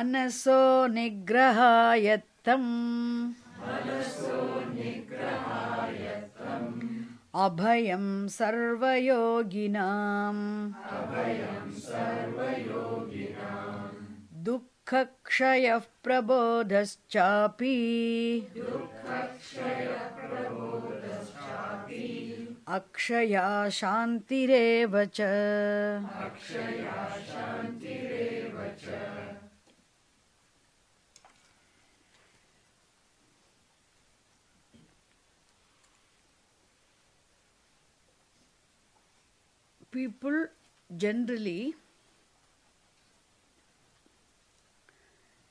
मनसो निग्रहायत्तम् अभयं सर्वयोगिनां दुःखक्षयः प्रबोधश्चापि अक्षया शान्तिरेव च.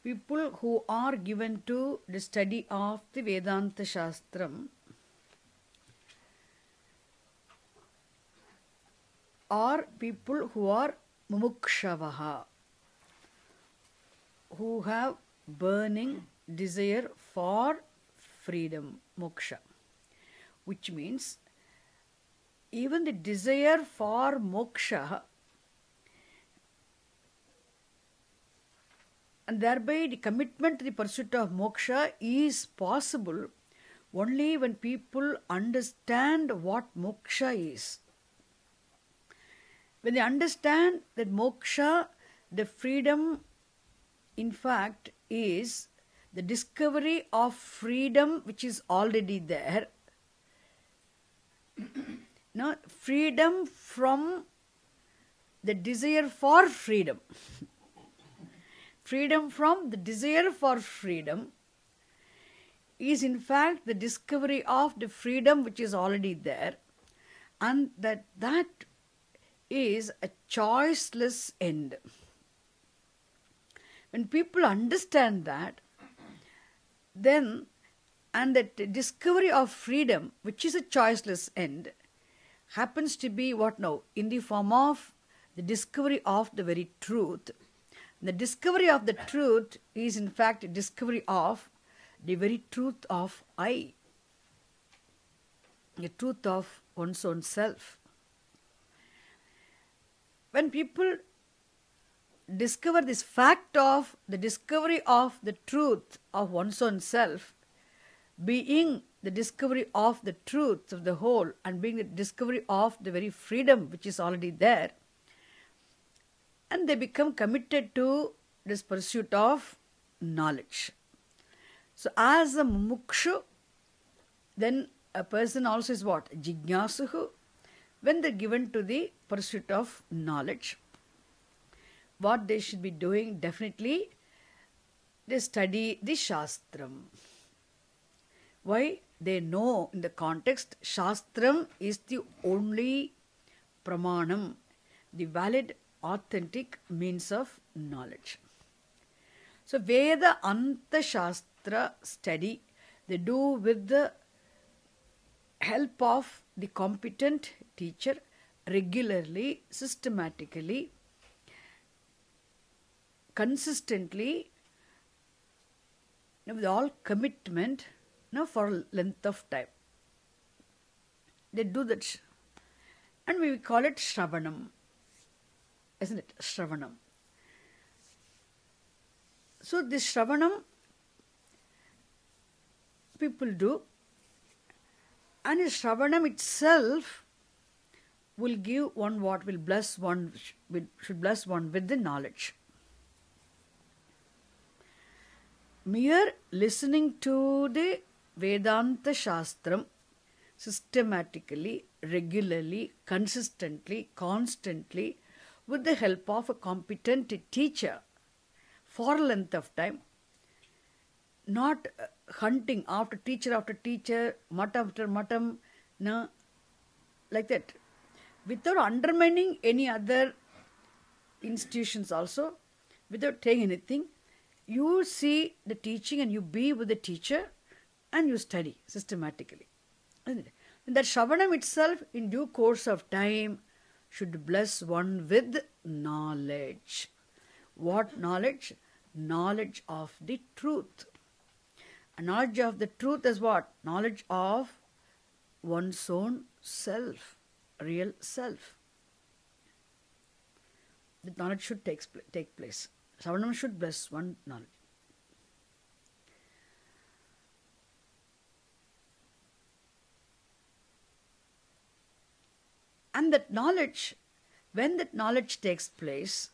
People who are given to the study of the Vedanta Shastram are people who are mumukshavaha, who have burning desire for freedom, moksha, which means even the desire for moksha and thereby the commitment to the pursuit of moksha is possible only when people understand what moksha is. When they understand that moksha, the freedom, in fact, is the discovery of freedom which is already there. Now, freedom from the desire for freedom. Freedom from the desire for freedom is in fact the discovery of the freedom which is already there, and that is a choiceless end. When people understand that, then, and that discovery of freedom, which is a choiceless end, happens to be what now? In the form of the discovery of the very truth. The discovery of the truth is in fact a discovery of the very truth of I, the truth of one's own self. When people discover this fact of the discovery of the truth of one's own self, being the discovery of the truth of the whole and being the discovery of the very freedom which is already there, and they become committed to this pursuit of knowledge. So as a mumukshu, then a person also is what? Jignasuhu. When they're given to the pursuit of knowledge, what they should be doing, definitely they study the Shastram. Why? They know in the context, Shastram is the only pramanam, the valid, authentic means of knowledge. So Veda Anta Shastra study they do with the help of the competent teacher regularly, systematically, consistently, with all commitment, for a length of time. They do that, and we call it Shravanam, isn't it? Shravanam. So this Shravanam people do, and Shravanam itself will give one what will bless one, should bless one with the knowledge. Mere listening to the Vedanta Shastram systematically, regularly, consistently, constantly, with the help of a competent teacher for a length of time, not hunting after teacher, mat after matam, no, like that, without undermining any other institutions also, without taking anything. You see the teaching and you be with the teacher and you study systematically. And that Shravanam itself in due course of time should bless one with knowledge. What knowledge? Knowledge of the truth. A knowledge of the truth is what? Knowledge of one's own self, real self. The knowledge should take place. Someone should bless one knowledge. And that knowledge, when that knowledge takes place,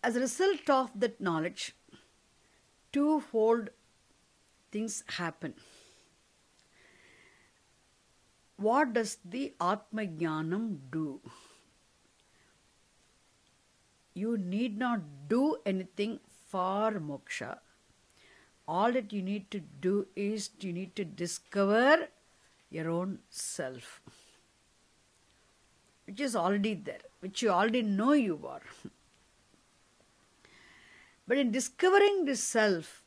as a result of that knowledge, twofold things happen. What does the Atma Jnanam do? You need not do anything for moksha. All that you need to do is you need to discover your own self, which is already there, which you already know you are. But in discovering this self,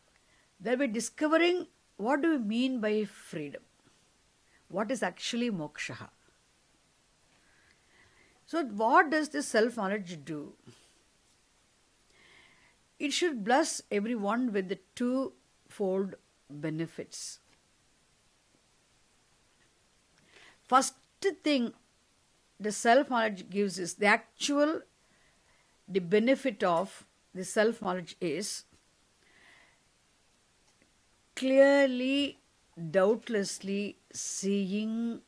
they'll be discovering what do we mean by freedom? What is actually moksha? So what does this self-knowledge do? It should bless everyone with the twofold benefits. First thing the self-knowledge gives is the benefit of the self-knowledge is clearly, doubtlessly seeing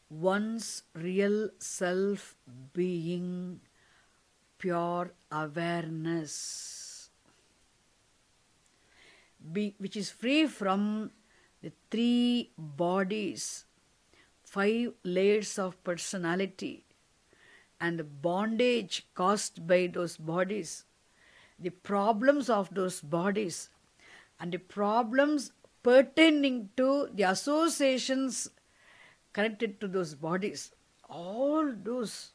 one's real self being pure awareness, which is free from the 3 bodies, 5 layers of personality, and the bondage caused by those bodies, the problems of those bodies, and the problems pertaining to the associations connected to those bodies. All those,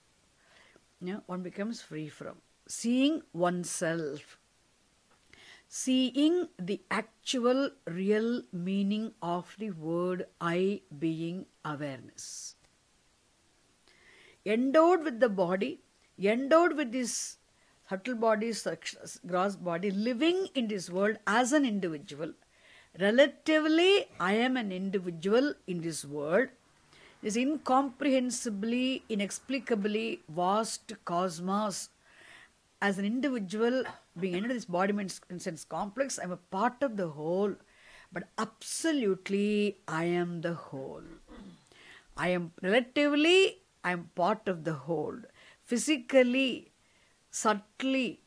one becomes free from. Seeing oneself, seeing the actual real meaning of the word I being awareness. Endowed with the body, endowed with this subtle body, gross body, living in this world as an individual. Relatively, I am an individual in this world. This incomprehensibly, inexplicably vast cosmos. As an individual, being entered this body mind sense complex, I am a part of the whole. But absolutely, I am the whole. I am part of the whole. Physically, subtly,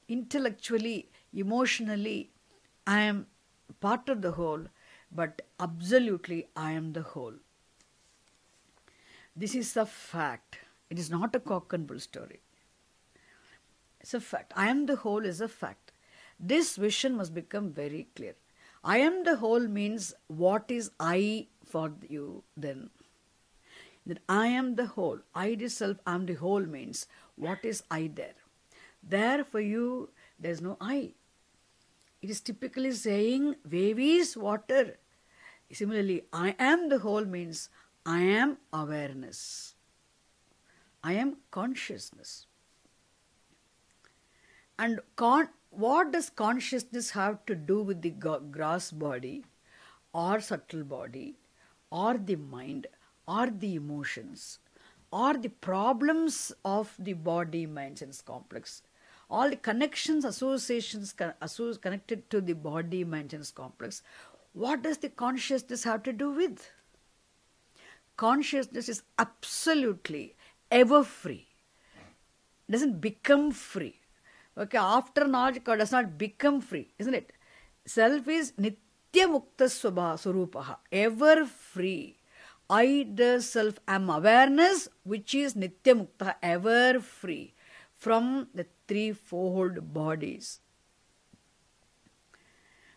intellectually, emotionally, I am part of the whole, but absolutely I am the whole. This is a fact. It is not a cock and bull story. It's a fact. I am the whole is a fact. This vision must become very clear. I am the whole means what is I for you then? That I am the whole. I itself am the whole means what is I there? There for you, there is no I. It is typically saying wave is water. Similarly, I am the whole means I am awareness. I am consciousness. And what does consciousness have to do with the gross body or subtle body or the mind or the emotions or the problems of the body mind sense complex? All the connections, associations connected to the body mind sense complex, what does the consciousness have to do with? Consciousness is absolutely ever free. It doesn't become free. Okay, after knowledge does not become free, isn't it? Self is nitya mukta swarupaha, ever free. I, the self, am awareness, which is nitya mukta, ever free from the 3-fold bodies.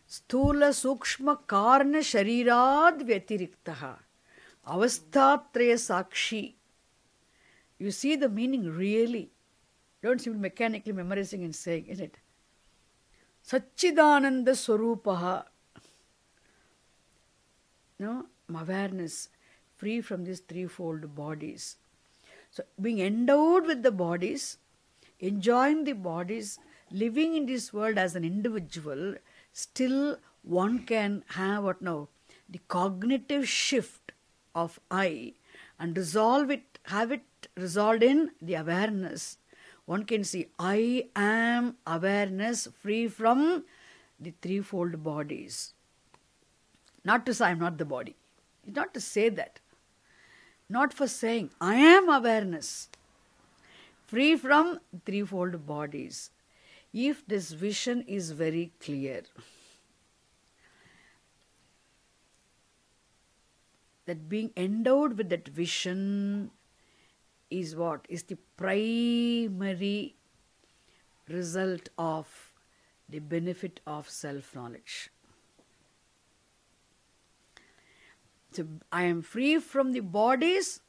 Sthula sukshma karna sharirad vyatiriktaha, avasthatraya sakshi. You see the meaning really. Don't simply mechanically memorizing and saying, isn't it? Satchidananda Swarupaha. No, awareness, free from these 3-fold bodies. So, being endowed with the bodies, enjoying the bodies, living in this world as an individual, still one can have what now? The cognitive shift of I and resolve it have it resolved in the awareness. One can see, I am awareness free from the threefold bodies. Not to say I am not the body. It's not to say that. Not for saying, I am awareness free from threefold bodies. If this vision is very clear, that being endowed with that vision is what? Is the primary result of the benefit of self-knowledge. So I am free from the bodies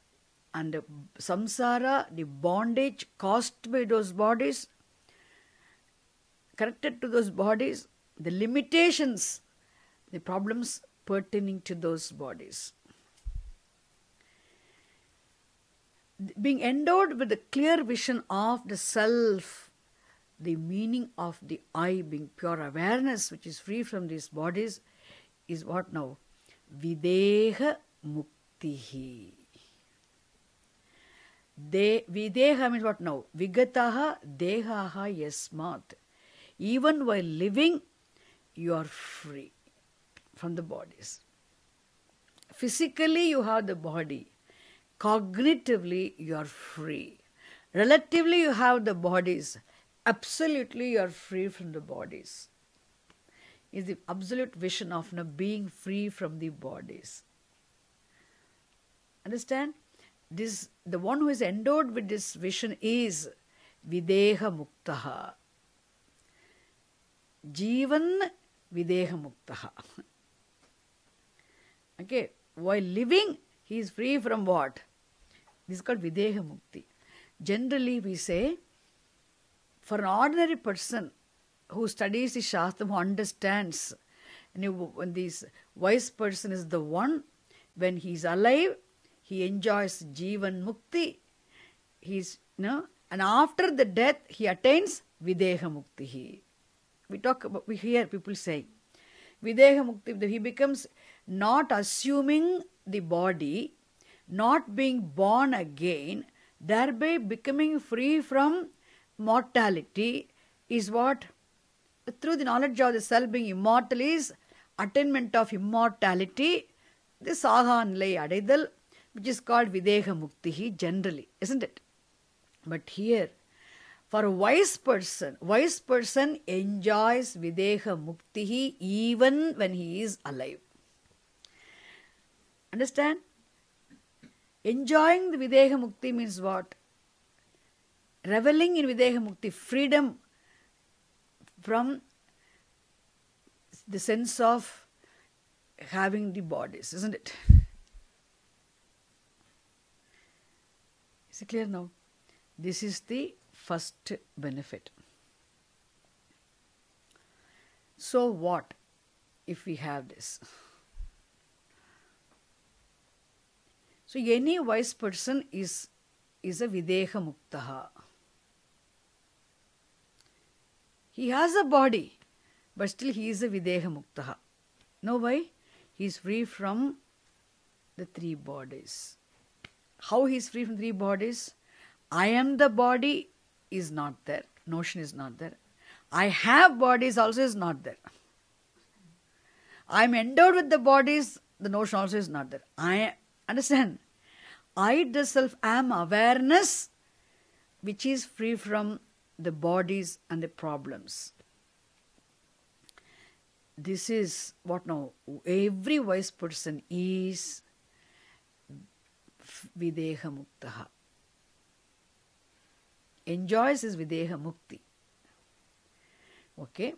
and the samsara, the bondage caused by those bodies, connected to those bodies, the limitations, the problems pertaining to those bodies. Being endowed with the clear vision of the self, the meaning of the I being pure awareness, which is free from these bodies, is what now? Videha muktihi. Videha means what now? Vigataha dehaha yasmat. Even while living, you are free from the bodies. Physically, you have the body. Cognitively, you are free. Relatively, you have the bodies. Absolutely, you are free from the bodies. Is the absolute vision of being free from the bodies. Understand? This, the one who is endowed with this vision is Videha Muktaha. Jivan Videha Muktaha. Okay, while living, he is free from what? This is called Videha Mukti. Generally, we say, for an ordinary person who studies the Shastra, who understands, when this wise person is the one, when he is alive, he enjoys Jivan Mukti. He's, and after the death, he attains Videha Mukti. We hear people say, Videha Mukti, he becomes not assuming the body, not being born again, thereby becoming free from mortality, is what? Through the knowledge of the self being immortal is attainment of immortality, the saha nilai adaidal, which is called Videha Muktihi generally, isn't it? But here, for a wise person enjoys Videha Muktihi even when he is alive. Understand? Enjoying the Videha Mukti means what? Reveling in Videha Mukti, freedom from the sense of having the bodies, isn't it? Is it clear now? This is the first benefit. So what if we have this? So any wise person is a Videha Muktaha. He has a body, but still he is a Videha Muktaha. Know why? He is free from the three bodies. How he is free from three bodies? I am the body is not there. Notion is not there. I have bodies also is not there. I am endowed with the bodies, the notion also is not there. Understand? I the self am awareness which is free from the bodies and the problems. This is what now every wise person is Videha Muktaha. Enjoys his Videha Mukti. Okay?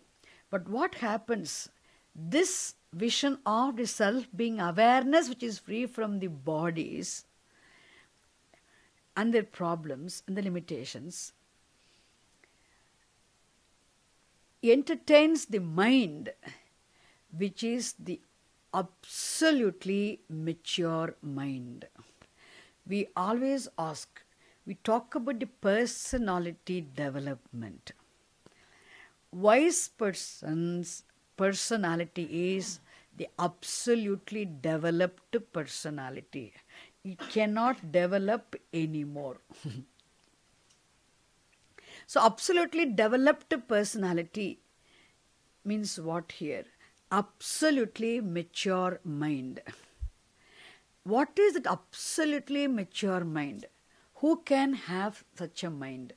But what happens? This vision of the self being awareness which is free from the bodies and their problems and the limitations entertains the mind which is the absolutely mature mind. We always ask, we talk about the personality development. Wise person's personality is the absolutely developed personality. it cannot develop anymore. So absolutely developed personality means what here? Absolutely mature mind. What is that absolutely mature mind? Who can have such a mind?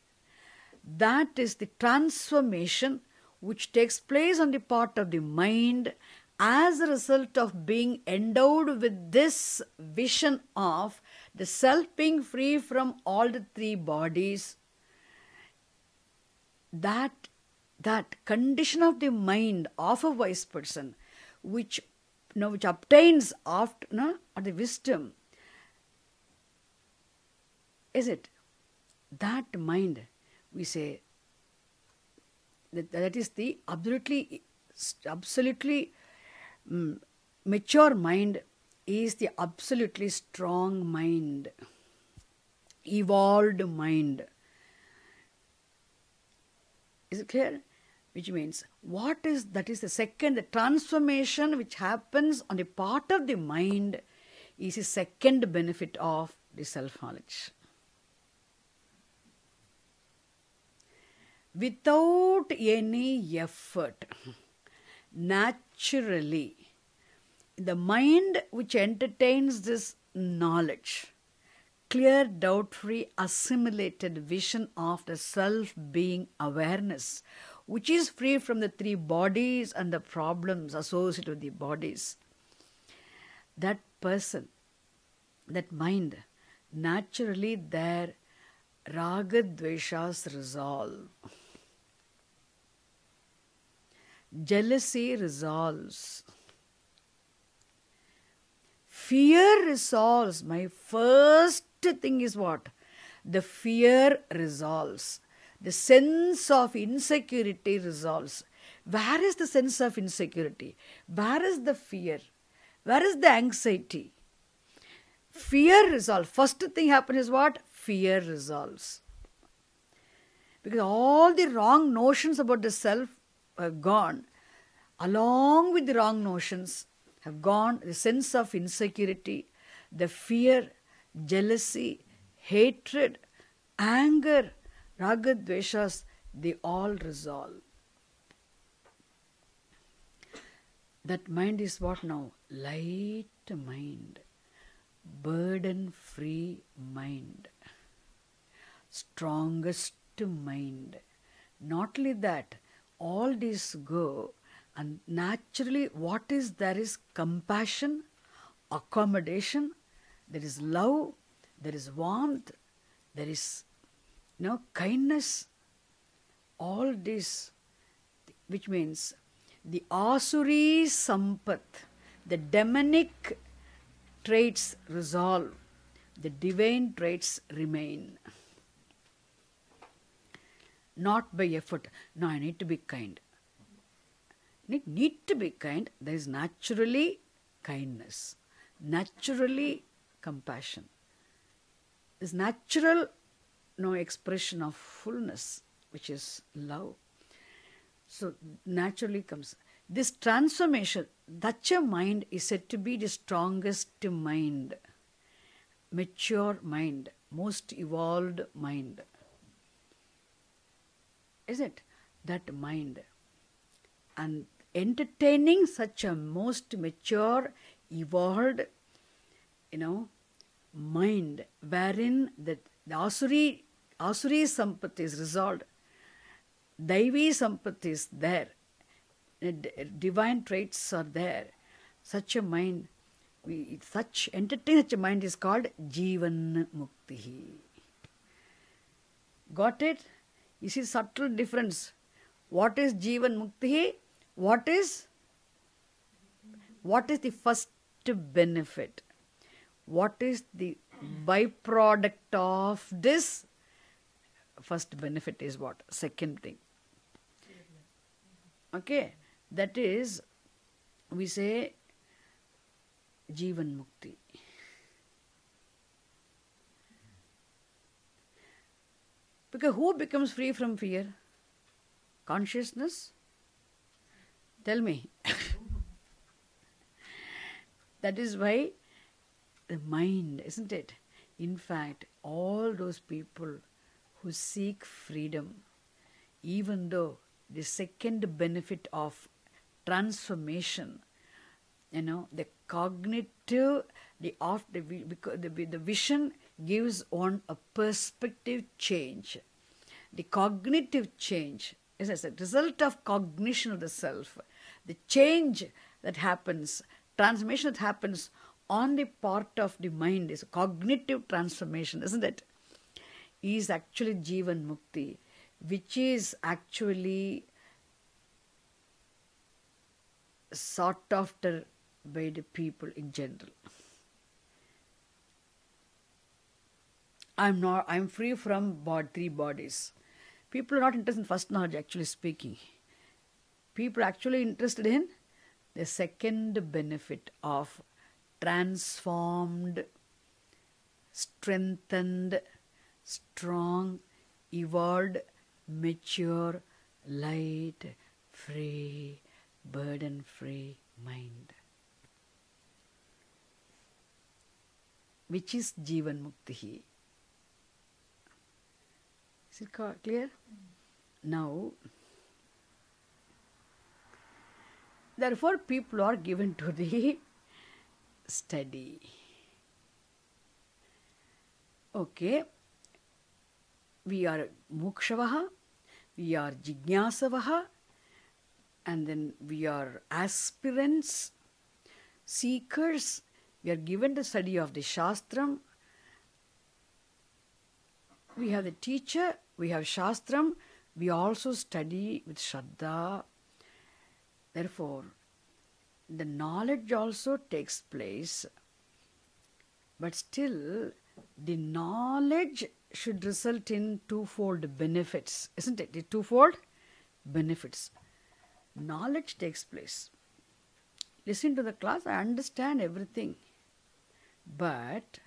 That is the transformation which takes place on the part of the mind as a result of being endowed with this vision of the self being free from all the three bodies. That condition of the mind of a wise person, which which obtains after or the wisdom, is it that mind? We say that is the absolutely mature mind is the absolutely strong mind, evolved mind. Is it clear? Which means, that is the second, the transformation which happens on the part of the mind is the second benefit of the self-knowledge. Without any effort, naturally, the mind which entertains this knowledge, clear, doubt-free, assimilated vision of the self-being awareness, which is free from the three bodies and the problems associated with the bodies, that person, that mind, naturally their raga dveshas resolve. Jealousy resolves. Fear resolves. My first thing is what? The fear resolves. The sense of insecurity resolves. Where is the sense of insecurity? Where is the fear? Where is the anxiety? Fear resolves. First thing happens is what? Fear resolves. Because all the wrong notions about the self have gone. Along with the wrong notions have gone the sense of insecurity, the fear, jealousy, hatred, anger, raga, dveshas, they all resolve. That mind is what now? Light mind, burden-free mind, strongest mind. Not only that, all these go, and naturally what is there is compassion, accommodation, there is love, there is warmth, there is kindness, all this, which means the asuri sampat, the demonic traits resolve, the divine traits remain. Not by effort. No, I need to be kind. Need to be kind. There is naturally kindness, naturally compassion. This natural expression of fullness, which is love. So naturally comes this transformation. Such a mind is said to be the strongest mind, mature mind, most evolved mind. Is it? That mind. And entertaining such a most mature, evolved, mind, wherein the asuri sampati is resolved, daivi sampati is there, divine traits are there. Such a mind, entertaining such a mind is called Jivan Mukti. Got it? You see subtle difference. What is Jivan Mukti? What is the first benefit? What is the byproduct of this? First benefit is what? Second thing. Okay, that is, we say Jivan Mukti. Because who becomes free from fear? Consciousness? Tell me. That is why the mind, isn't it? In fact, all those people who seek freedom, even though the second benefit of transformation, the cognitive, because the vision gives one a perspective change. The cognitive change is as a result of cognition of the self. The change that happens, transformation that happens on the part of the mind is a cognitive transformation, isn't it? Is actually Jivan Mukti, which is actually sought after by the people in general. I'm free from three bodies. People are not interested in first knowledge, actually speaking. People are actually interested in the second benefit of transformed, strengthened, strong, evolved, mature, light, free, burden-free mind, which is Jivan Mukti. Is it clear? Now, therefore, people are given to the study. Okay, we are mukshavaha, we are jignasavaha, and then we are aspirants, seekers. We are given the study of the Shastram. We have the teacher, we have Shastram, we also study with Shraddha. Therefore, the knowledge also takes place, but still the knowledge should result in twofold benefits, isn't it? The twofold benefits. Knowledge takes place. Listen to the class, I understand everything, but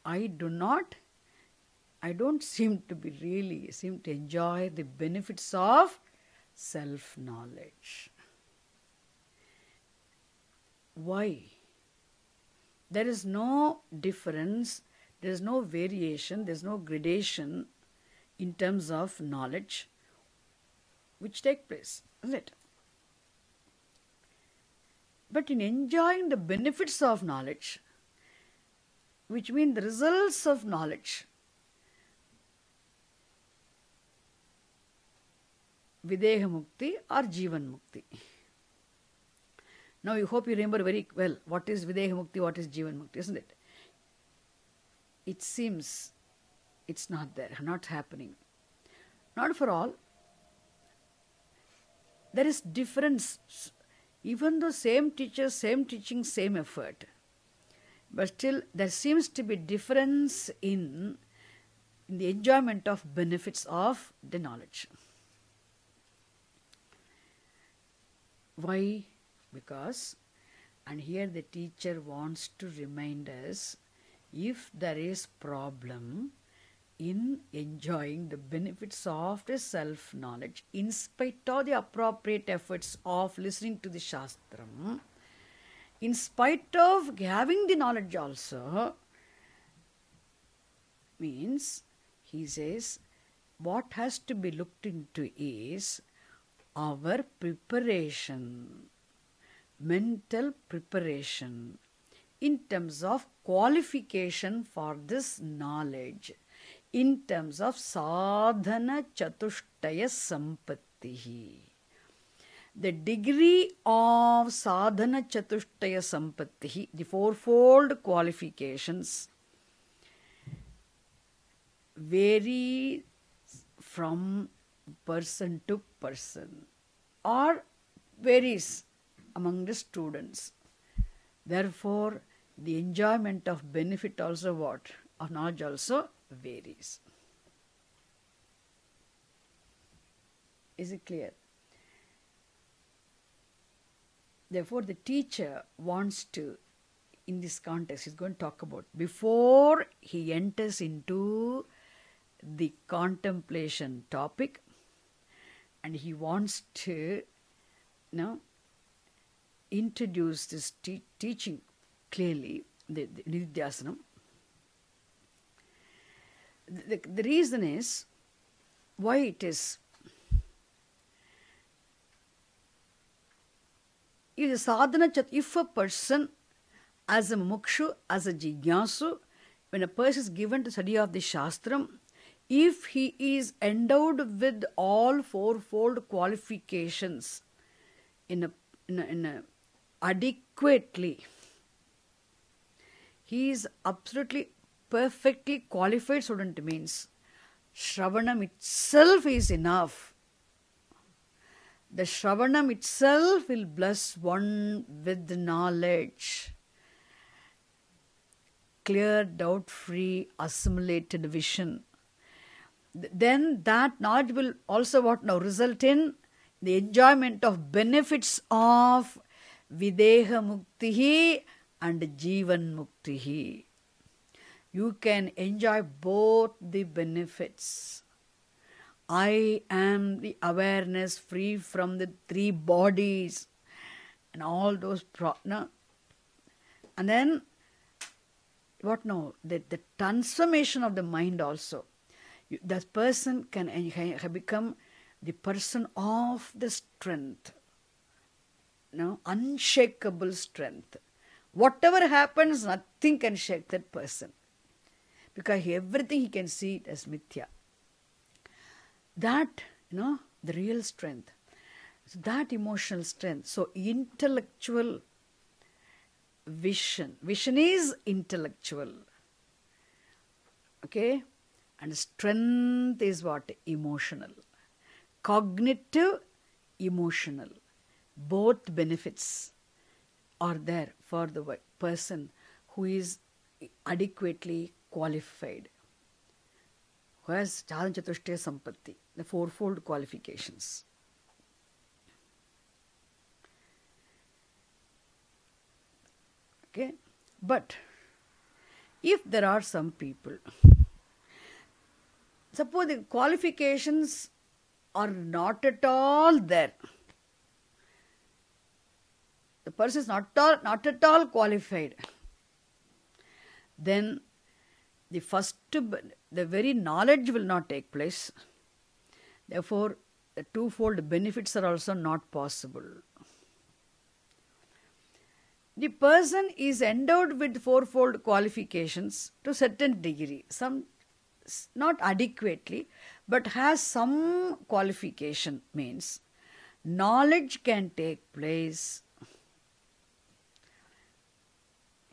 I don't seem to enjoy the benefits of self-knowledge. Why? There is no difference, there is no variation, there is no gradation in terms of knowledge which take place, isn't it? But in enjoying the benefits of knowledge, which mean the results of knowledge, Videha Mukti or Jivan Mukti. Now you hope you remember very well what is Videha Mukti, what is Jivan Mukti, isn't it? It seems it's not there, not happening. Not for all. There is difference. Even though same teacher, same teaching, same effort, but still there seems to be difference in the enjoyment of benefits of the knowledge. Why? Because, and here the teacher wants to remind us, if there is problem in enjoying the benefits of the self-knowledge, in spite of the appropriate efforts of listening to the Shastram, in spite of having the knowledge also, means, he says, what has to be looked into is our preparation, mental preparation, in terms of qualification for this knowledge, in terms of sadhana chatushtaya sampattihi. The degree of sadhana chatushtaya sampattihi, the fourfold qualifications, vary from person to person or varies among the students. Therefore, the enjoyment of benefit also what? Of knowledge also varies. Is it clear? Therefore, the teacher wants to, in this context, he's going to talk about, before he enters into the contemplation topic, and he wants to introduce this teaching clearly. the Nididhyasanam. The reason is why it is. If a person, as a mukshu, as a jignasu, when a person is given to study of the Shastram, if he is endowed with all fourfold qualifications in a adequately, he is absolutely perfectly qualified student, means Shravanam itself is enough. The Shravanam itself will bless one with knowledge. Clear, doubt-free, assimilated vision. Then that knowledge will also what now result in the enjoyment of benefits of Videha Muktihi and Jivan Muktihi. You can enjoy both the benefits. I am the awareness free from the three bodies and all those no. And then what now? The transformation of the mind also. That person can become the person of the strength. No, unshakable strength. Whatever happens, nothing can shake that person. Because everything he can see it as mithya. That, the real strength. So that emotional strength. So intellectual vision. Vision is intellectual. Okay? And strength is what? Emotional. Cognitive, emotional. Both benefits are there for the person who is adequately qualified, who has Sadhana Chatushtaya Sampatti, the fourfold qualifications. Okay? But if there are some people, suppose the qualifications are not at all there, the person is not at all qualified, then the very knowledge will not take place. Therefore, the twofold benefits are also not possible. The person is endowed with fourfold qualifications to a certain degree, some not adequately, but has some qualification, means knowledge can take place.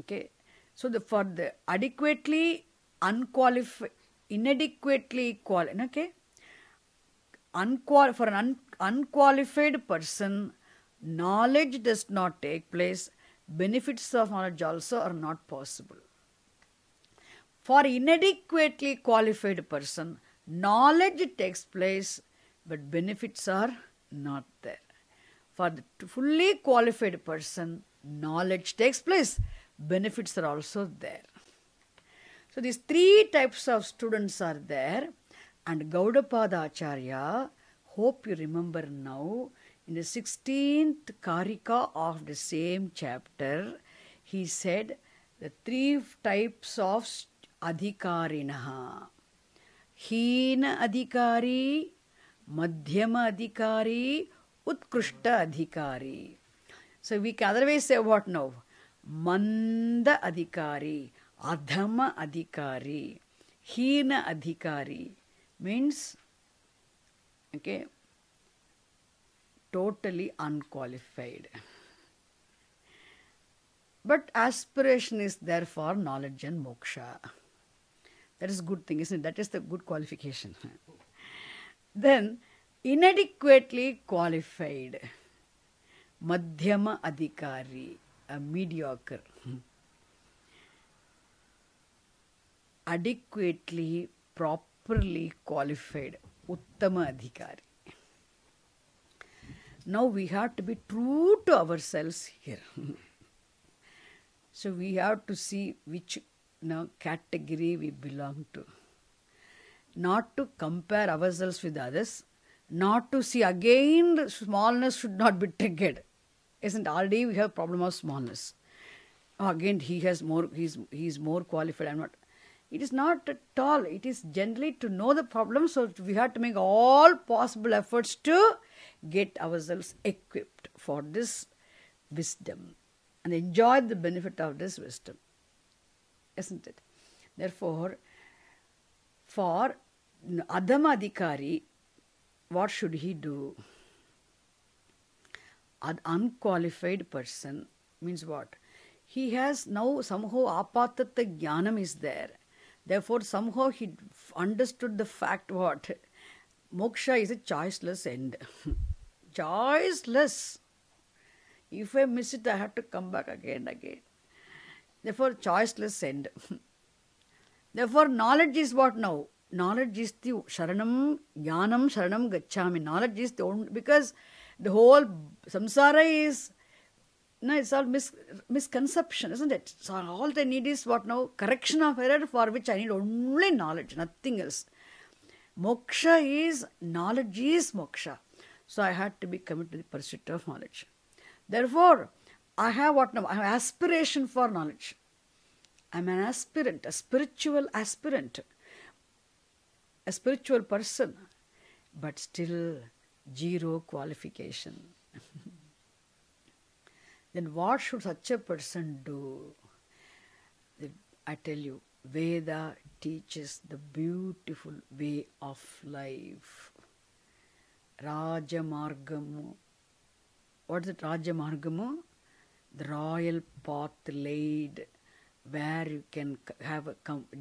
Okay, so for the adequately unqualified, inadequately qualified, okay, for an unqualified person, knowledge does not take place. Benefits of knowledge also are not possible. For inadequately qualified person, knowledge takes place, but benefits are not there. For the fully qualified person, knowledge takes place, benefits are also there. So these three types of students are there, and Gaudapada Acharya, hope you remember now, in the 16th Karika of the same chapter, he said the three types of adhikarinaha. Hina adhikari, madhyama adhikari, utkrishta adhikari. So we can otherwise say what now? Manda adhikari, adhama adhikari, hina adhikari means, okay, totally unqualified. But aspiration is there for knowledge and moksha. That is a good thing, isn't it? That is the good qualification. Then, inadequately qualified, madhyama adhikari, a mediocre. Adequately, properly qualified, uttama adhikari. Now we have to be true to ourselves here. So we have to see which category we belong to. Not to compare ourselves with others. Not to see again smallness should not be triggered. Isn't already we have problem of smallness. Again, he's more qualified. I'm not. It is not at all. It is generally to know the problem. So we have to make all possible efforts to get ourselves equipped for this wisdom and enjoy the benefit of this wisdom. Isn't it? Therefore, for Adama Adhikari, what should he do? An unqualified person means what? He has now somehow apatata jnanam is there. Therefore, somehow he understood the fact what? Moksha is a choiceless end. Choiceless. If I miss it, I have to come back again and again. Therefore, choiceless end. Therefore, knowledge is what now? Knowledge is the sharanam, jnanam, sharanam gacchami. Knowledge is the only, because the whole samsara is, no, it's all misconception, isn't it? So all I need is what now? Correction of error, for which I need only knowledge, nothing else. Moksha is, knowledge is moksha. So I had to be committed to the pursuit of knowledge. Therefore, I have what now? I have aspiration for knowledge. I'm an aspirant, a spiritual aspirant, a spiritual person, but still zero qualification. Then what should such a person do? I tell you, Veda teaches the beautiful way of life. Rajamargamu. What is it, Rajamargamu? The royal path laid where you can have a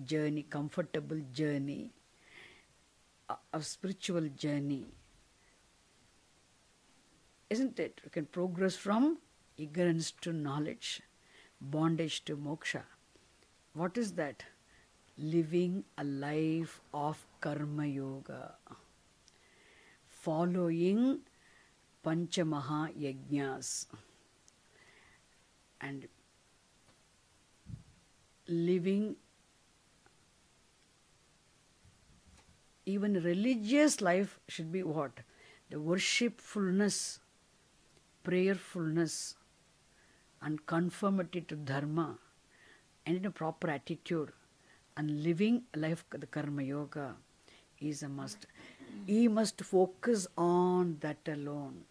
journey, comfortable journey, a spiritual journey. Isn't it? You can progress from ignorance to knowledge, bondage to moksha. What is that? Living a life of karma yoga, following Panchamaha Yajnas, and living even religious life should be what? The worshipfulness, prayerfulness, and conformity to dharma, and in a proper attitude, and living a life the karma yoga is a must. He must focus on that alone.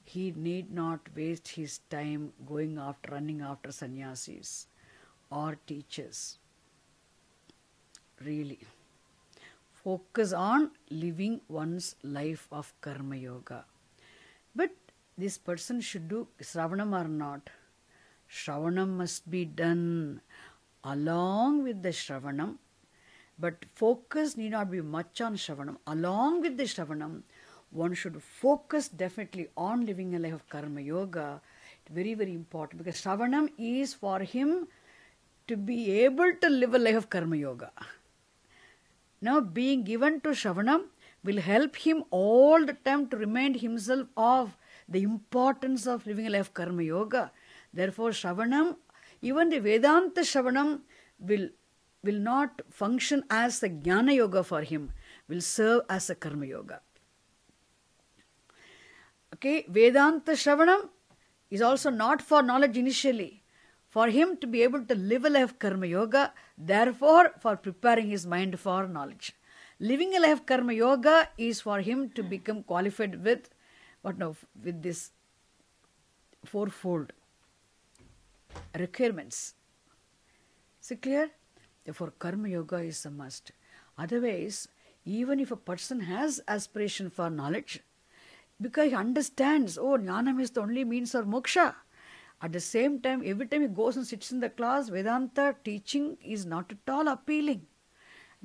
He need not waste his time running after sannyasis or teachers. Really. Focus on living one's life of karma yoga. But this person should do Shravanam or not. Shravanam must be done along with the Shravanam. But focus need not be much on Shravanam. Along with the Shravanam, one should focus definitely on living a life of karma yoga. Very, very important, because Shravanam is for him to be able to live a life of karma yoga. Now, being given to Shravanam will help him all the time to remind himself of the importance of living a life of karma yoga. Therefore, Shravanam, even the Vedanta Shravanam will not function as a jnana yoga for him, will serve as a karma yoga. Okay, Vedanta Shravanam is also not for knowledge initially, for him to be able to live a life of karma yoga, therefore for preparing his mind for knowledge. Living a life of karma yoga is for him to become qualified with with this fourfold requirements. Is it clear? Therefore, karma yoga is a must. Otherwise, even if a person has aspiration for knowledge, because he understands, jnanam is the only means of moksha. At the same time, every time he goes and sits in the class, Vedanta teaching is not at all appealing.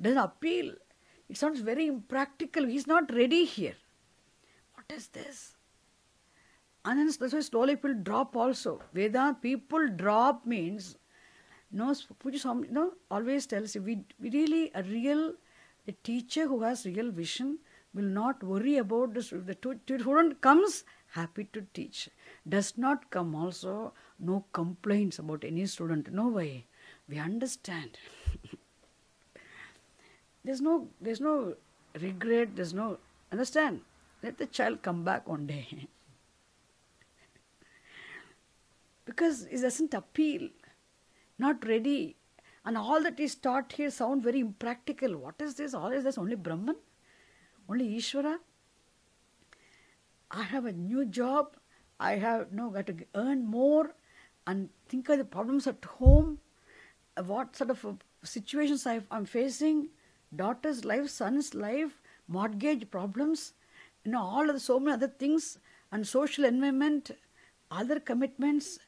Doesn't appeal. It sounds very impractical. He's not ready here. What is this? And then that's why slowly people drop also. Vedanta people drop means, always tells you, we really, a teacher who has real vision will not worry about this. The student comes, happy to teach. Does not come also, no complaints about any student. No way. We understand. There's no regret, there's no, understand? Let the child come back one day. Because it doesn't appeal. not ready. And all that is taught here sound very impractical. What is this? All is this only Brahman? Only Ishvara? I have a new job. I have got to earn more and think of the problems at home. What sort of situations I'm facing, daughter's life, son's life, mortgage problems, all of so many other things, and social environment, other commitments,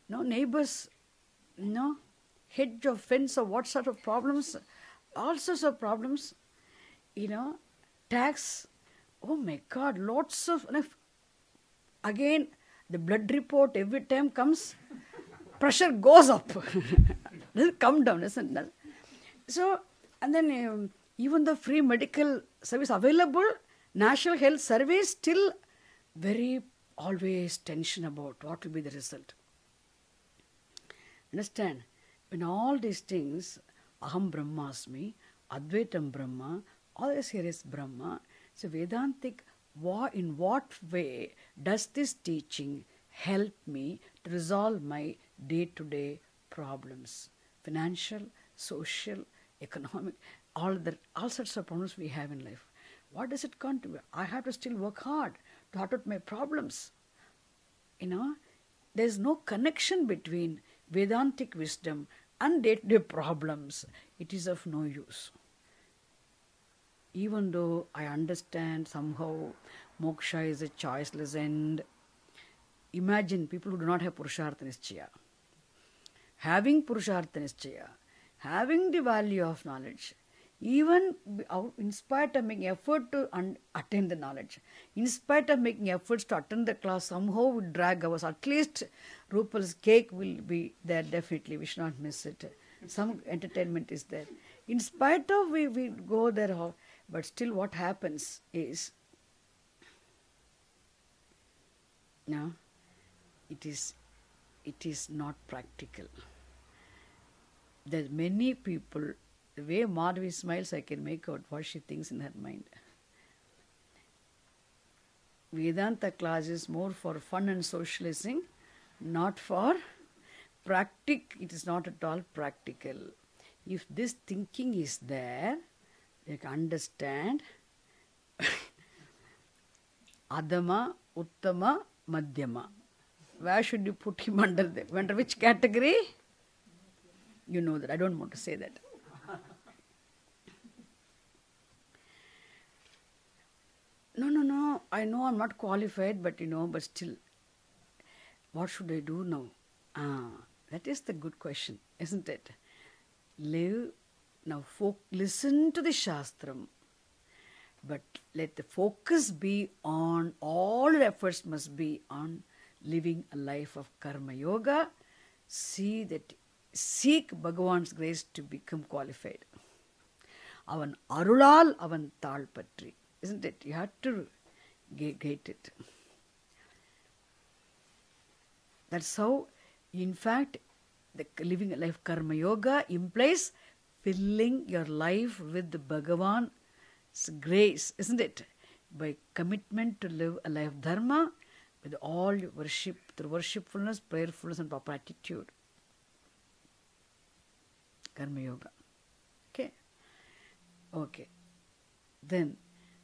neighbors, hedge of fence or what sort of problems, all sorts of problems, tax. Oh my God, lots of, again, the blood report every time comes, pressure goes up. Doesn't come down, isn't it? So, and then even the free medical service available, National Health Survey, still very always tension about what will be the result. Understand? When all these things, Aham Brahmasmi, Advaitam Brahma, all this here is Brahma. So Vedantic, in what way does this teaching help me to resolve my day-to-day problems? Financial, social, economic, all sorts of problems we have in life. What does it contribute? I have to still work hard to sort out my problems. There's no connection between Vedantic wisdom and day-to-day problems. It is of no use. Even though I understand somehow moksha is a choiceless end, imagine people who do not have Purushartha Nischaya. Having Purushartha Nischaya, having the value of knowledge, even in spite of making effort to attain the knowledge, in spite of making efforts to attend the class, somehow we drag hours. At least Rupal's cake will be there definitely. We should not miss it. Some entertainment is there. In spite of we go there, but still what happens is, it is not practical. There's many people, the way Madhavi smiles, I can make out what she thinks in her mind. Vedanta class is more for fun and socializing, not for it is not at all practical. If this thinking is there, you can understand Adama, Uttama, Madhyama. Where should you put him under which category? You know that. I don't want to say that. No. I know I'm not qualified, but but still, what should I do now? That is the good question, isn't it? Live now. Listen to the Shastram, but let the focus be on. All your efforts must be on living a life of Karma Yoga. Seek Bhagavan's grace to become qualified. Avan Arulal, Avan Talpatri. Isn't it? You have to get it. That's how, in fact, the living a life Karma Yoga implies filling your life with the Bhagavan's grace, isn't it? By commitment to live a life Dharma with all your worship, through worshipfulness, prayerfulness, and proper attitude. Karma Yoga. Okay. Then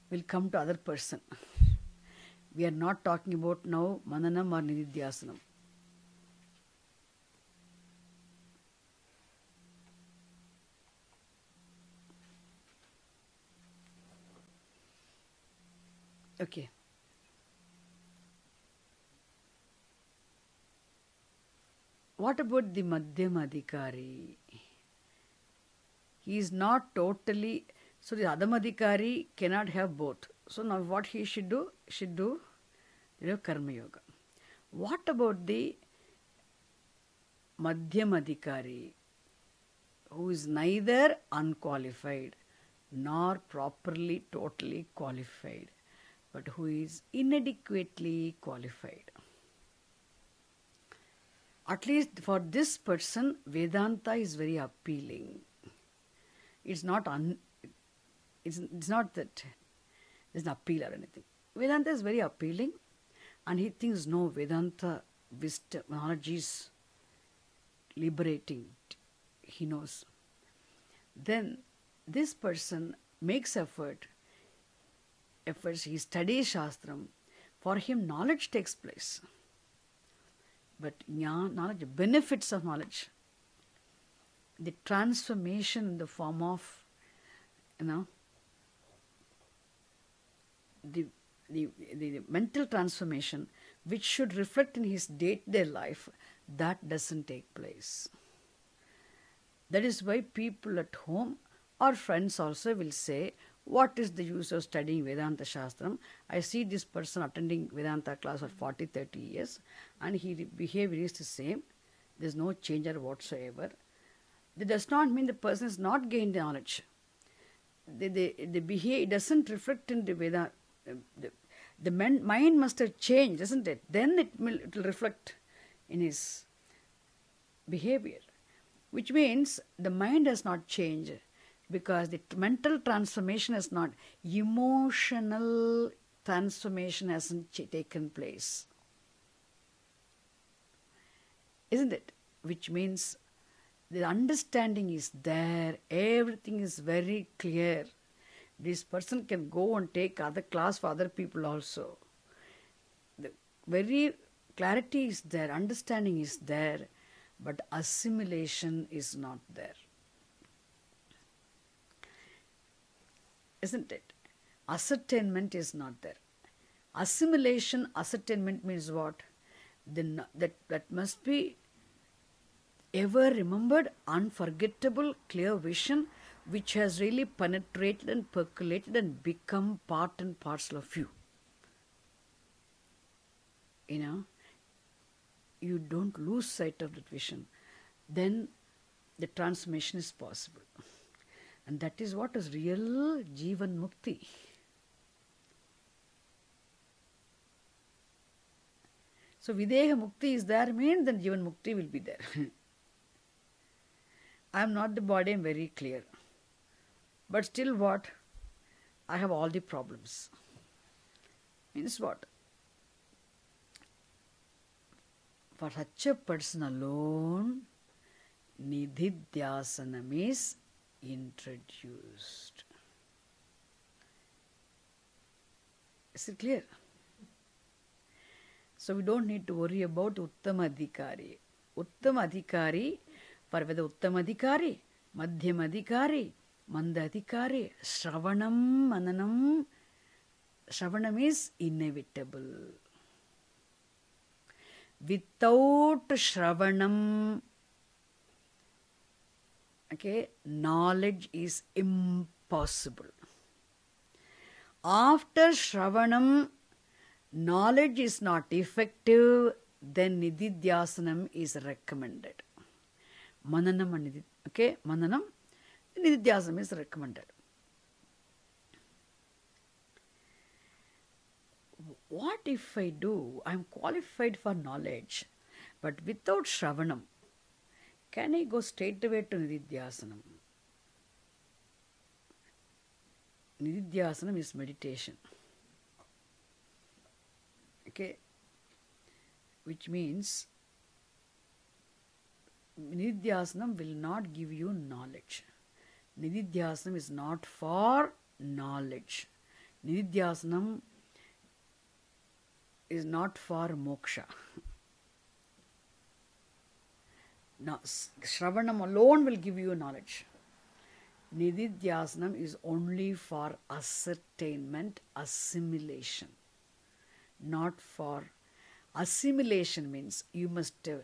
we'll come to other person. We are not talking about now Mananam or Nididhyasanam. Okay. What about the Madhyama Adhikari? He is not totally, so the Adhamadhikari cannot have both. So now what he should do? Karma Yoga. What about the Madhyama Adhikari, who is neither unqualified nor properly totally qualified, but who is inadequately qualified? At least for this person, Vedanta is very appealing. It's not that there's an appeal or anything. Vedanta is very appealing, and he thinks, no, Vedanta wisdom, knowledge is liberating, he knows. Then this person makes efforts, he studies Shastram. For him, knowledge takes place. But knowledge, benefits of knowledge, the transformation in the form of, the mental transformation, which should reflect in his day-to-day life, that doesn't take place. That is why people at home or friends also will say, what is the use of studying Vedanta Shastram? I see this person attending Vedanta class for 40, 30 years and his behavior is the same. There is no change whatsoever. That does not mean the person is not gained knowledge. The behavior doesn't reflect in the Vedanta. The mind must have changed, isn't it? Then it will reflect in his behavior. Which means the mind has not changed because the mental transformation has not, emotional transformation hasn't taken place. Isn't it? Which means the understanding is there, everything is very clear. This person can go and take other class for other people also. The very clarity is there, understanding is there, but assimilation is not there. Isn't it? Ascertainment is not there. Assimilation, ascertainment means what? That must be ever remembered, unforgettable, clear vision, which has really penetrated and percolated and become part and parcel of you. You don't lose sight of that vision. Then the transformation is possible. And that is what is real Jivan Mukti. So Videha Mukti is there, means then Jivan Mukti will be there. I am not the body, I am very clear. But still what? I have all the problems. Means what? For such a person alone, Nididhyasanam is introduced. Is it clear? So we don't need to worry about Uttamadhikari. Uttamadhikari, for whether Uttamadhikari, Madhyamadhikari, Mandadhikari, Shravanam, Mananam, Shravanam is inevitable. Without Shravanam, knowledge is impossible. After Shravanam, knowledge is not effective, then Nididhyasanam is recommended. Mananam and Mananam, Nididhyasanam is recommended. What if I do? I am qualified for knowledge, but without Shravanam, can I go straight away to Nididhyasanam? Nididhyasanam is meditation. Which means Nididhyasanam will not give you knowledge. Nididhyasanam is not for knowledge. Nididhyasanam is not for moksha. Now, Shravanam alone will give you knowledge. Nididhyasanam is only for ascertainment, assimilation. Not for assimilation means you must have,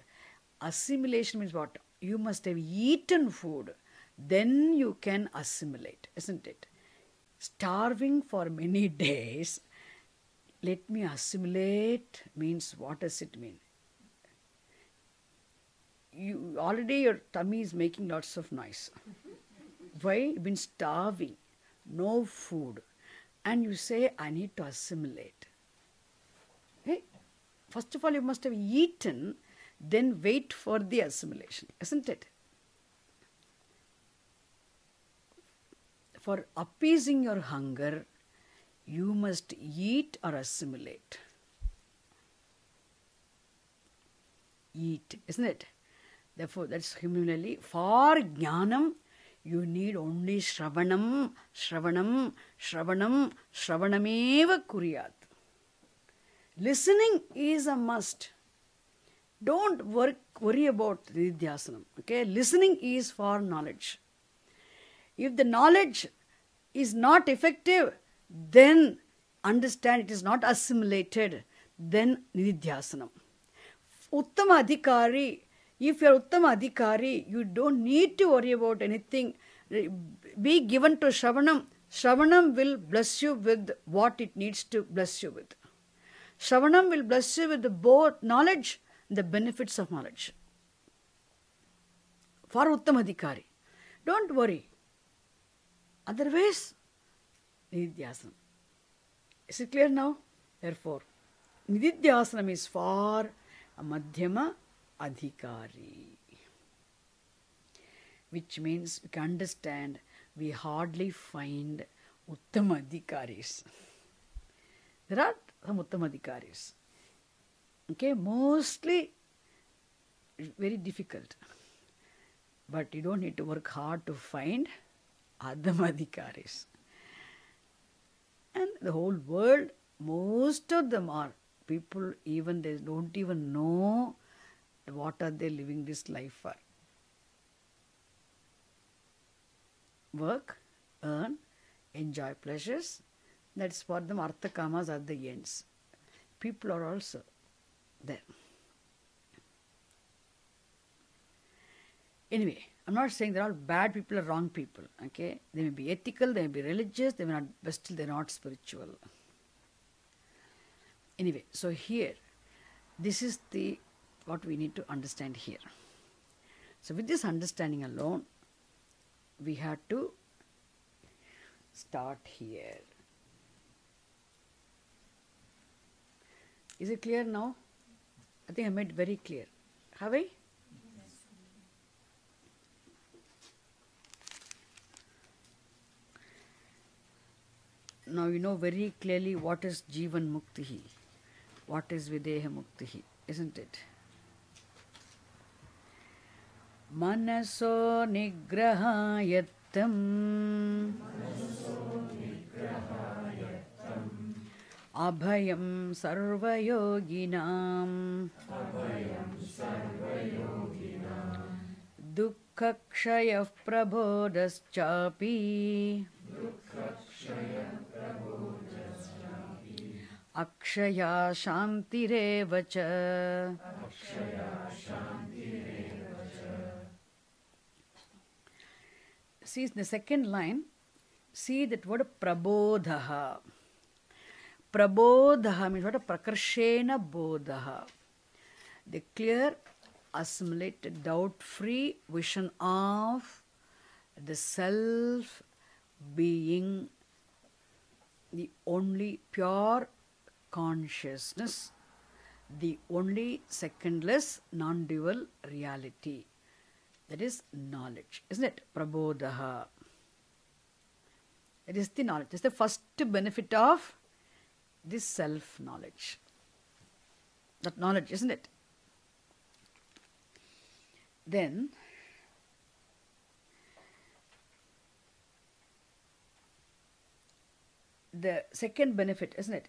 assimilation means what? You must have eaten food, then you can assimilate, isn't it? Starving for many days, let me assimilate means what does it mean? You already your tummy is making lots of noise. Why? You've been starving, no food, and you say, I need to assimilate. Hey, first of all, you must have eaten, then wait for the assimilation, isn't it? For appeasing your hunger, you must eat or assimilate. Eat, isn't it? Therefore, that's similarly, for jnanam, you need only shravanam, shravanam, shravanam, shravanameva kuryat. Listening is a must. Don't worry about nididhyasanam. Okay? Listening is for knowledge. If the knowledge is not effective, then understand it is not assimilated, then nididhyasanam. Uttama adhikari, if you are Uttama adhikari, you don't need to worry about anything. Be given to Shravanam. Shravanam will bless you with what it needs to bless you with. Shravanam will bless you with both knowledge and the benefits of knowledge. For Uttama adhikari. Don't worry. Otherwise, nididhyasanam. Is it clear now? Therefore, nididhyasanam is for a madhyama adhikari. Which means you can understand we hardly find uttama adhikaris. There are some uttama adhikaris. Okay, mostly very difficult. But you don't need to work hard to find adhama adhikaris. And the whole world, most of them are people, even they don't even know what are they living this life for. Work, earn, enjoy pleasures. That's for them. Artha kamas are the ends. People are also there. Anyway, I'm not saying they're all bad people or wrong people. Okay, they may be ethical, they may be religious, they may not, but still they're not spiritual. Anyway, so here, this is what we need to understand here. So with this understanding alone, we have to start here. Is it clear now? I think I made it very clear. Have I? Now you know very clearly what is Jivan Muktihi, what is Videha Muktihi, isn't it? Manaso nigrahayattam abhayam sarvayoginam dukkakshayah prabodaschapi akshaya shantirevacha. See in the second line, see that word prabodhaha. Prabodhaha means what? Prakarshena bodhaha. The clear, assimilated, doubt-free vision of the self being the only pure consciousness, the only secondless, non-dual reality. That is knowledge, isn't it? Prabodhaha. It is the knowledge. It's the first benefit of this self-knowledge. That knowledge, isn't it? Then, the second benefit, isn't it?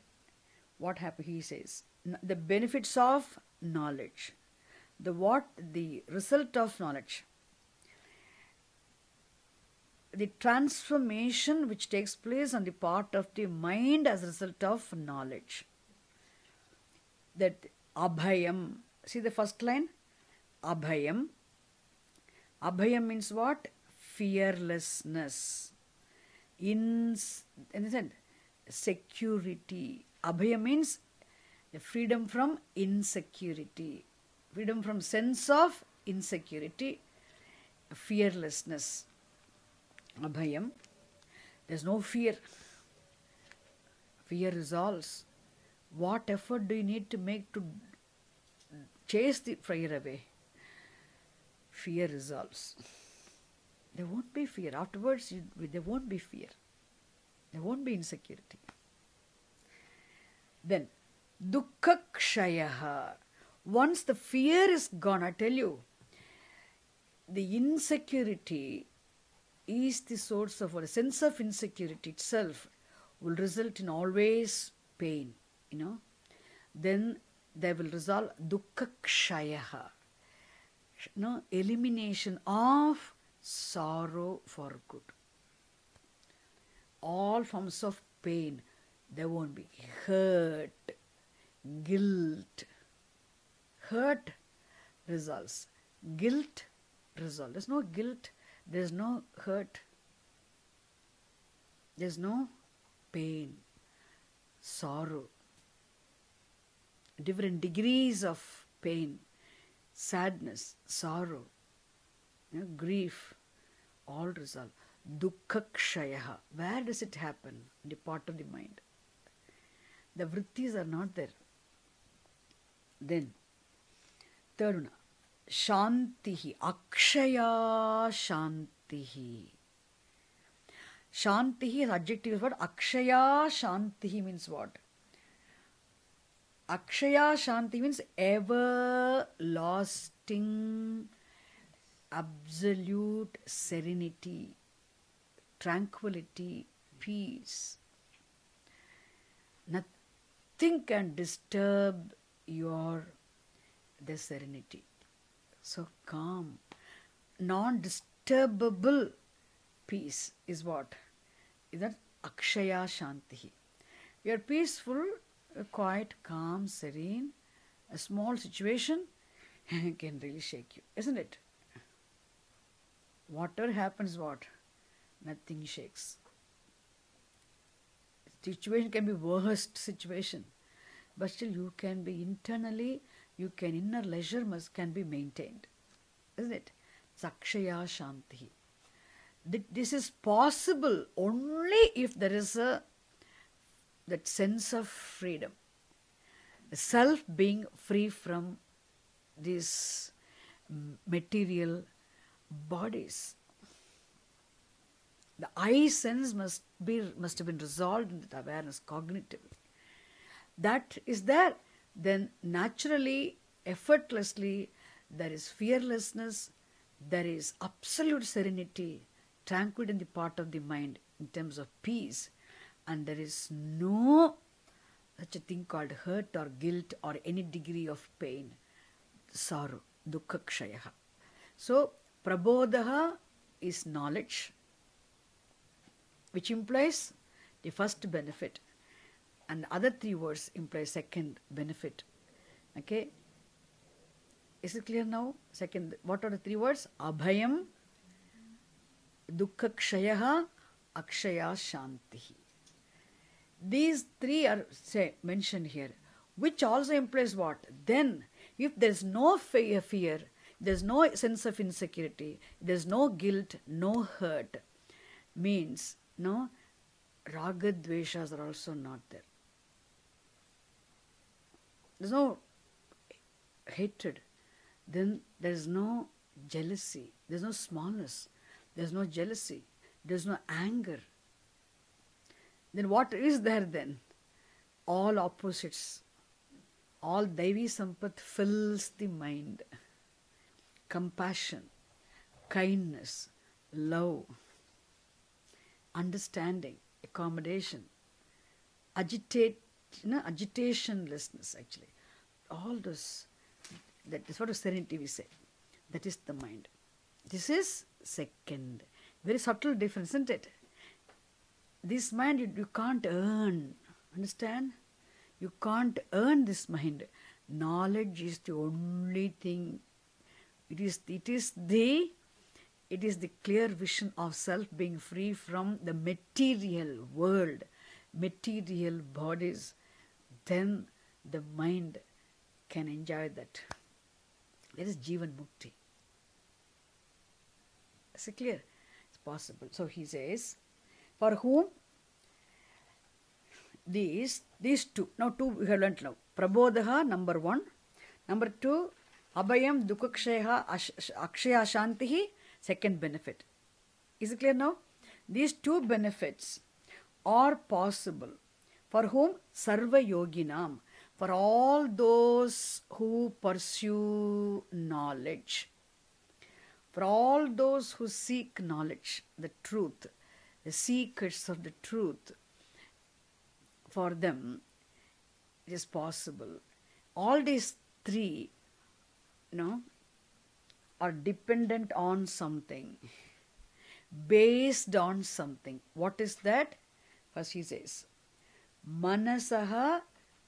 What happened? He says, the benefits of knowledge. The result of knowledge. The transformation which takes place on the part of the mind as a result of knowledge. That abhayam. See the first line? Abhayam. Abhayam means what? Fearlessness. Security. Abhayam means the freedom from insecurity. Freedom from sense of insecurity. Fearlessness. Abhayam. There's no fear. Fear resolves. What effort do you need to make to chase the fear away? Fear resolves. There won't be fear. Afterwards, there won't be fear. There won't be insecurity. Then, dukkha kshayaha. Once the fear is gone, I tell you, the insecurity is the source of, or a sense of insecurity itself will result in always pain, then they will resolve dukkha kshayaha, elimination of sorrow for good. All forms of pain, there won't be hurt, guilt. Hurt resolves, guilt resolves. There's no guilt, there's no hurt, there's no pain, sorrow, different degrees of pain, sadness, sorrow, grief, all resolve. Dukkha kshayaha. Where does it happen? In the part of the mind. The vrittis are not there. Then, third one, shantihi, akshaya shantihi. Shantihi is adjective is what? Akshaya shantihi means what? Akshaya shanti means everlasting, absolute serenity, tranquility, peace. Nothing can disturb the serenity. So calm, non-disturbable peace is what? Is that Akshaya Shanti. You are peaceful, quiet, calm, serene. A small situation can really shake you, isn't it? Water happens what? Nothing shakes. Situation can be worst situation, but still you can be internally, inner leisure can be maintained, isn't it? Sakshaya Shanti. This is possible only if there is that sense of freedom, the self being free from these material bodies. The I sense must have been resolved in that awareness cognitively. That is there, then naturally, effortlessly, there is fearlessness, there is absolute serenity, tranquility in the part of the mind in terms of peace, and there is no such a thing called hurt or guilt or any degree of pain, sorrow, dukkha kshayaha. So, prabodhaha is knowledge, which implies the first benefit, and the other three words imply second benefit. Okay? Is it clear now? Second, what are the three words? Abhayam, dukkha kshayaha, akshaya shantihi. These three are mentioned here, which also implies what? Then, if there is no fear, there is no sense of insecurity, there is no guilt, no hurt, means no raga dveshas are also not there. There is no hatred, then there is no jealousy, there is no smallness, there is no jealousy, there is no anger. Then what is there then? All opposites. All Daivi Sampat fills the mind. Compassion, kindness, love, understanding, accommodation, agitationlessness actually. All those, that is what serenity we say. That is the mind. This is second. Very subtle difference, isn't it? This mind you can't earn. Understand? You can't earn this mind. Knowledge is the only thing. It is the clear vision of self being free from the material world, material bodies. Then the mind can enjoy that. That is Jivan Mukti. Is it clear? It's possible. So he says, for whom these two. Now two we have learnt now. Prabodhaha, number one. Number two, Abhayam Dukkakshayaha Akshaya Shantihi, second benefit. Is it clear now? These two benefits are possible. For whom? Sarva Yoginam. For all those who pursue knowledge. For all those who seek knowledge, the truth, the seekers of the truth, for them it is possible. All these three, are dependent on something, based on something. What is that? First he says, Manasaha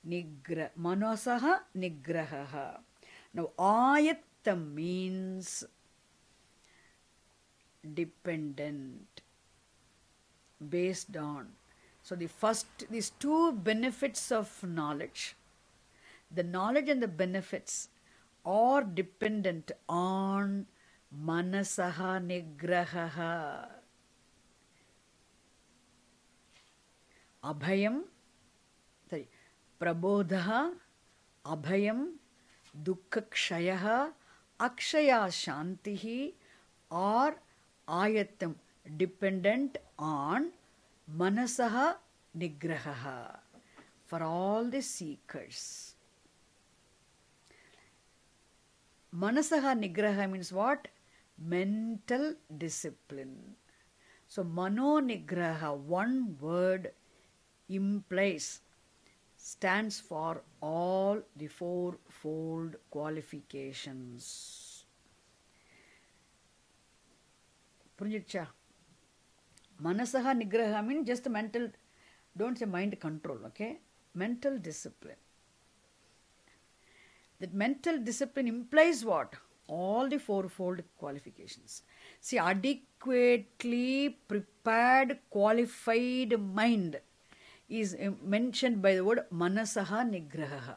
nigraha. Now, ayattam means dependent, based on. So these two benefits of knowledge, the knowledge and the benefits are dependent on manasaha nigraha. Abhayam, prabodha, abhayam, dukkha kshayaha, akshaya shantihi, or ayatam, dependent on manasaha nigraha, for all the seekers. Manasaha nigraha means what? Mental discipline. So mano nigraha, one word implies, stands for all the fourfold qualifications. Purinjiducha? Manasaha nigraha means just the mental, don't say mind control, okay? Mental discipline. That mental discipline implies what? All the fourfold qualifications. See, adequately prepared, qualified mind is mentioned by the word manasaha nigraha.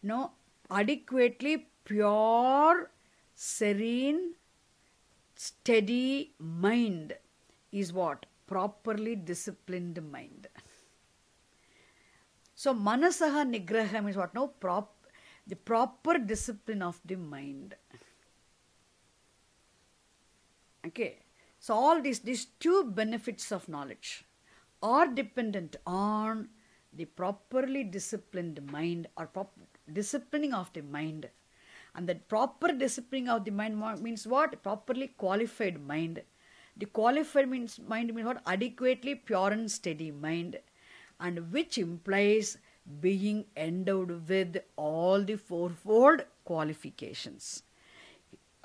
No, adequately pure, serene, steady mind is what? Properly disciplined mind. So manasaha nigraha means what? No, the proper discipline of the mind. Okay. So all these two benefits of knowledge are dependent on the properly disciplined mind, or disciplining of the mind. And that proper disciplining of the mind means what? Properly qualified mind. The qualified mind means what? Adequately pure and steady mind, and which implies being endowed with all the fourfold qualifications.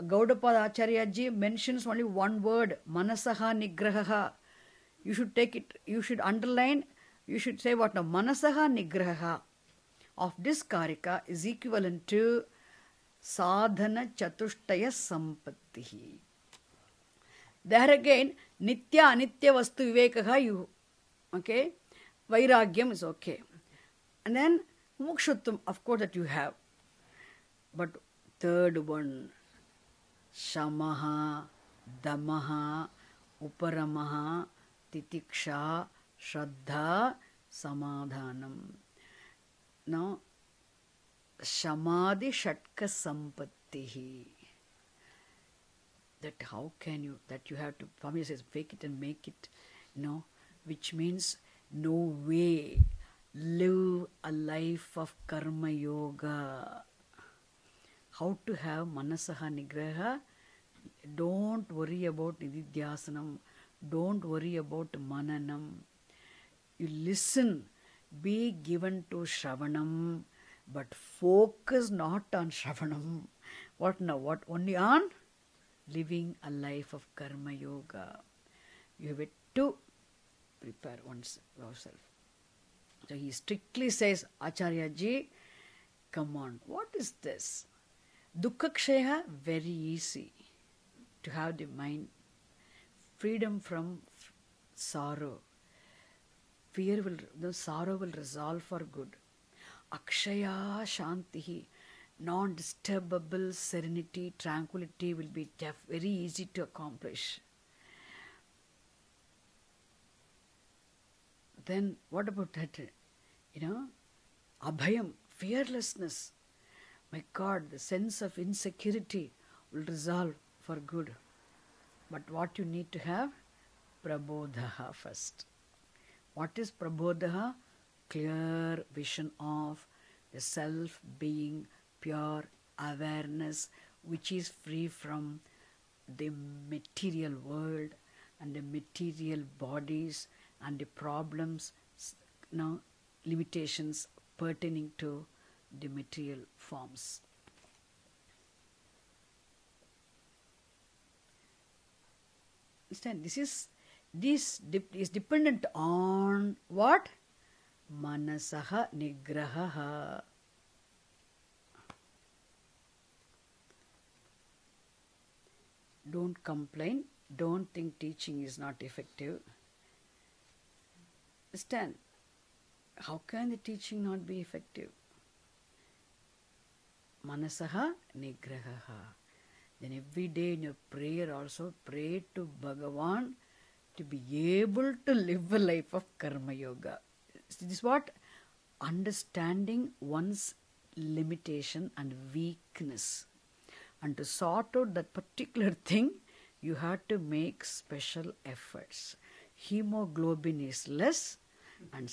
Gaudapada Acharya ji mentions only one word, manasaha nigraha. You should take it, you should underline, you should say what now? Manasaha nigraha of this karika is equivalent to sadhana chatushtaya sampattihi. There again, nitya anitya vastu vivekaha, you, okay? Vairagyam is okay. And then mukshutvam, of course, that you have. But third one, shamaha, damaha, uparamaha, titiksha, shraddha, samadhanam. Now, shamadhi shatka sampattihi. That how can you, that you have to, Swami says, fake it and make it, which means no way. Live a life of karma yoga. How to have manasaha nigraha? Don't worry about nididhyasanam. Don't worry about mananam. You listen. Be given to shravanam, but focus not on shravanam. What now? What? Only on living a life of karma yoga. You have to prepare oneself. So he strictly says, Acharya ji, come on, what is this? Dukkha kshaya, very easy to have the mind. Freedom from sorrow. The sorrow will resolve for good. Akshaya shantihi, non-disturbable serenity, tranquility will be very easy to accomplish. Then what about that? Abhayam, fearlessness. My God, the sense of insecurity will resolve for good. But what you need to have? Prabodha first. What is prabodha? Clear vision of the self being pure awareness which is free from the material world and the material bodies and the problems, limitations pertaining to the material forms. Understand? This is dependent on what? Manasaha nigraha. Don't complain. Don't think teaching is not effective. Understand? How can the teaching not be effective? Manasaha nigraha. Then every day in your prayer also pray to Bhagavan to be able to live a life of Karma Yoga. This is what? Understanding one's limitation and weakness. And to sort out that particular thing, you have to make special efforts. Hemoglobin is less, and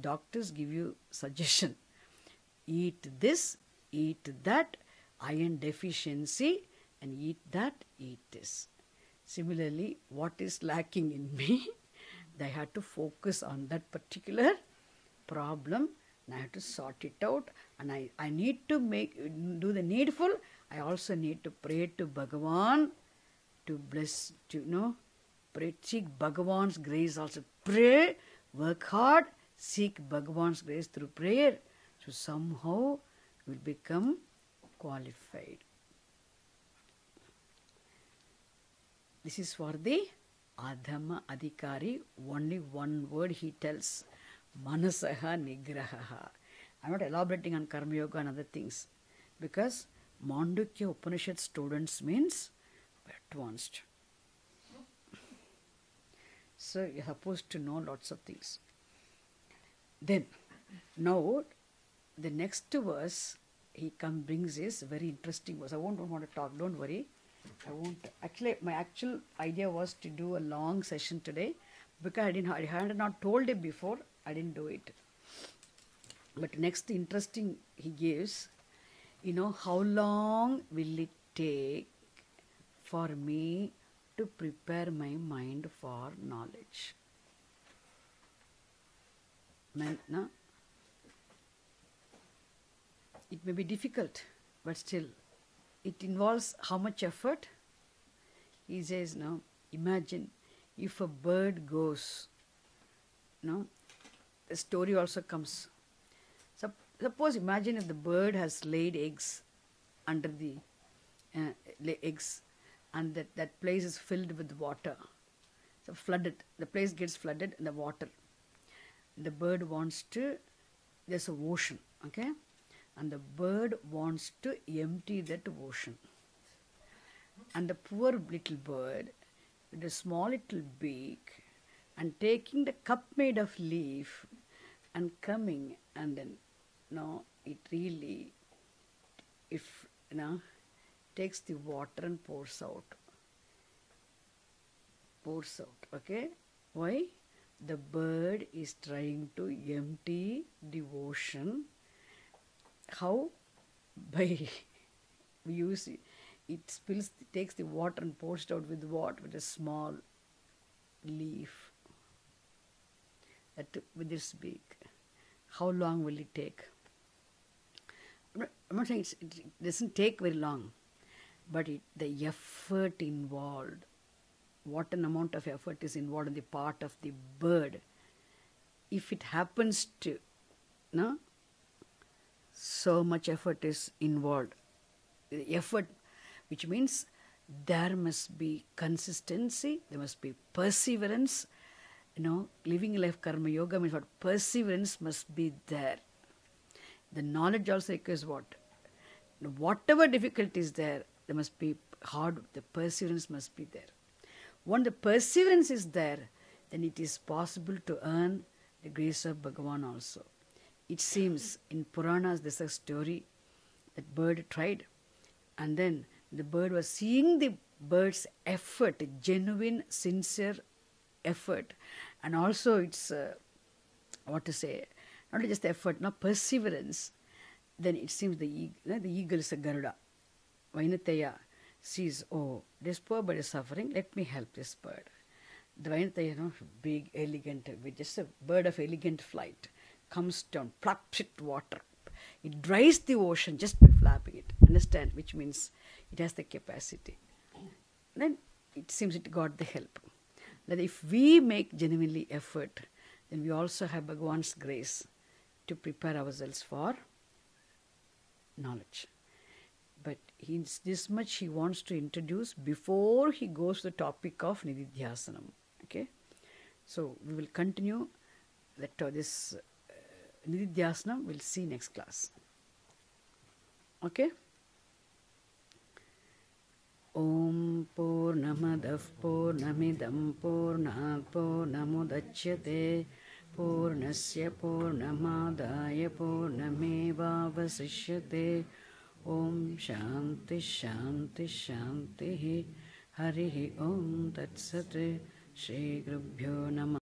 doctors give you suggestion. Eat this, eat that, iron deficiency, and eat that, eat this. Similarly, what is lacking in me, I have to focus on that particular problem, and I have to sort it out, and I need to do the needful. I also need to pray to Bhagavan to bless, pray, seek Bhagavan's grace also. Pray, work hard, seek Bhagavan's grace through prayer. So somehow you will become qualified. This is for the Adhama Adhikari. Only one word he tells. Manasaha nigraha. I am not elaborating on Karma Yoga and other things, because Mandukya Upanishad students means advanced. So you are supposed to know lots of things. Then, now, the next verse he brings is very interesting verse. I won't want to talk, don't worry. I won't. Actually, my actual idea was to do a long session today, because I had not told him before, I didn't do it. But next interesting he gives, how long will it take for me to prepare my mind for knowledge? No? It may be difficult, but still, it involves how much effort? He says, imagine if a bird goes, the story also comes. Suppose, imagine if the bird has laid eggs under the eggs, and that place is filled with water. So flooded, the place gets flooded in the water. The bird wants to, there's an ocean, okay? And the bird wants to empty that ocean. And the poor little bird, with a small little beak, and taking the cup made of leaf, and coming, and then, it really, takes the water and pours out. Okay? Why? The bird is trying to empty the ocean. How? By it spills, takes the water and pours it out with what? With a small leaf. With its beak. How long will it take? I'm not saying it doesn't take very long, but the effort involved, what an amount of effort is involved on the part of the bird. If it happens to, so much effort is involved. The effort, which means there must be consistency, there must be perseverance. Living life Karma Yoga means what? Perseverance must be there. The knowledge also requires what? Whatever difficulty is there must be hard, the perseverance must be there. When the perseverance is there, then it is possible to earn the grace of Bhagavan also. It seems in Puranas there's a story that bird tried, and then the bird was seeing the bird's effort, genuine, sincere effort, and also it's, not just effort, perseverance. Then it seems the eagle is a Garuda. Vainateya sees, oh, this poor bird is suffering, let me help this bird. The Vainateya, big, elegant, with just a bird of elegant flight, comes down, plucks it water. It dries the ocean just by flapping it. Understand? Which means it has the capacity. Then it seems it got the help. That if we make genuinely effort, then we also have Bhagavan's grace to prepare ourselves for knowledge. But this much he wants to introduce before he goes to the topic of Nididhyasanam. Okay? So we will continue this Nididhyasanam. We'll see next class. Okay? Om Purnamadav Purnamidam Purnat Purnamudachyate Purnasya Purnamadaya Purnamevavasishyate. Om Shanti Shanti Shanti Harihi Om Tat Sat Shri Gurubhyo Namah.